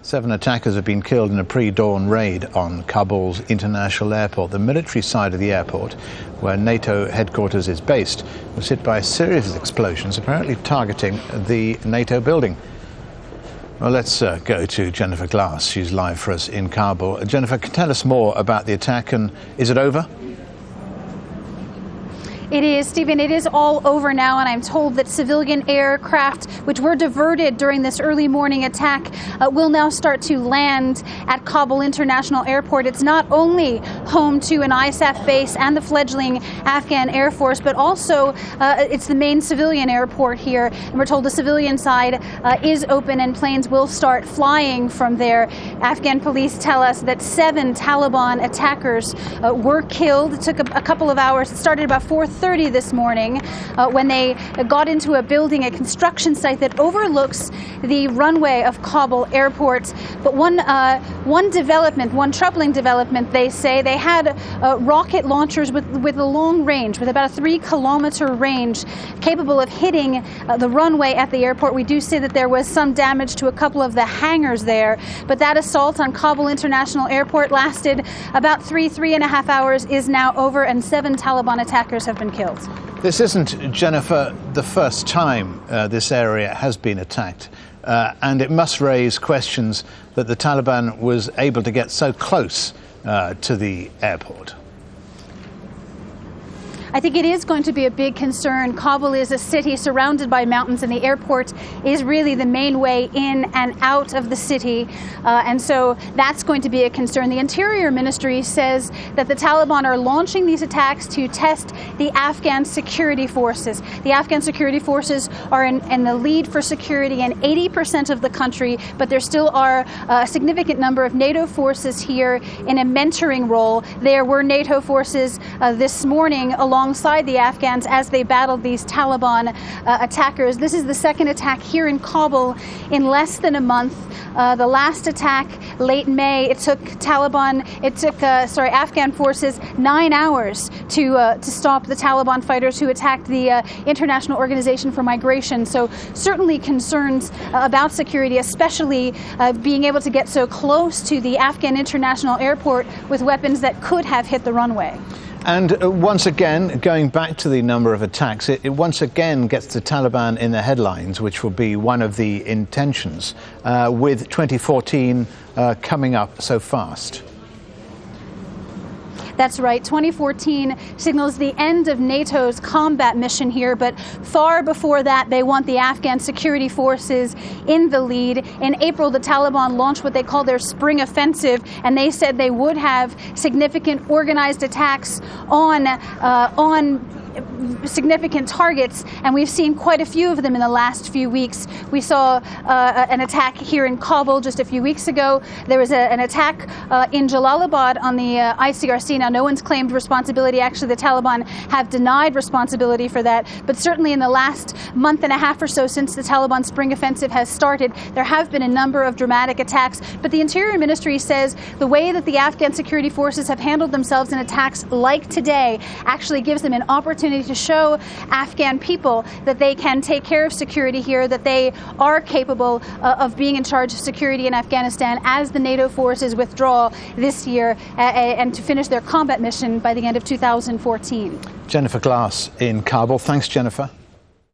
7 attackers have been killed in a pre-dawn raid on Kabul's international airport. The military side of the airport, where NATO headquarters is based, was hit by a series of explosions, apparently targeting the NATO building. Well, let's go to Jennifer Glasse. She's live for us in Kabul. Jennifer, tell us more about the attack, and is it over? It is, Stephen. It is all over now, and I'm told that civilian aircraft, which were diverted during this early morning attack, will now start to land at Kabul International Airport. It's not only home to an ISAF base and the fledgling Afghan Air Force, but also it's the main civilian airport here. And we're told the civilian side is open and planes will start flying from there. Afghan police tell us that 7 Taliban attackers were killed. It took a couple of hours. It started about 4:30 this morning when they got into a building, a construction site that overlooks the runway of Kabul airport. But one troubling development, they say, they had rocket launchers with a long range, with about a 3-kilometer range, capable of hitting the runway at the airport. We do see that there was some damage to a couple of the hangars there, but that assault on Kabul International Airport lasted about three and a half hours, is now over, and 7 Taliban attackers have been killed. This isn't, Jennifer, the first time this area has been attacked, and it must raise questions that the Taliban was able to get so close to the airport. I think it is going to be a big concern. Kabul is a city surrounded by mountains, and the airport is really the main way in and out of the city. And so that's going to be a concern. The Interior Ministry says that the Taliban are launching these attacks to test the Afghan security forces. The Afghan security forces are in the lead for security in 80% of the country, but there still are a significant number of NATO forces here in a mentoring role. There were NATO forces this morning alongside the Afghans as they battled these Taliban attackers. This is the second attack here in Kabul in less than a month. The last attack, late May, it took Afghan forces 9 hours to stop the Taliban fighters who attacked the International Organization for Migration. So certainly concerns about security, especially being able to get so close to the Afghan International Airport with weapons that could have hit the runway. And once again, going back to the number of attacks, it once again gets the Taliban in the headlines, which will be one of the intentions, with 2014 coming up so fast. That's right. 2014 signals the end of NATO's combat mission here, but far before that, they want the Afghan security forces in the lead. In April, the Taliban launched what they call their spring offensive, and they said they would have significant organized attacks on significant targets, and we've seen quite a few of them in the last few weeks. We saw an attack here in Kabul just a few weeks ago. There was an attack in Jalalabad on the ICRC. Now, no one's claimed responsibility. Actually, the Taliban have denied responsibility for that. But certainly in the last month and a half or so since the Taliban spring offensive has started, there have been a number of dramatic attacks. But the Interior Ministry says the way that the Afghan security forces have handled themselves in attacks like today actually gives them an opportunity to show Afghan people that they can take care of security here, that they are capable of being in charge of security in Afghanistan as the NATO forces withdraw this year and to finish their combat mission by the end of 2014. Jennifer Glasse in Kabul. Thanks, Jennifer.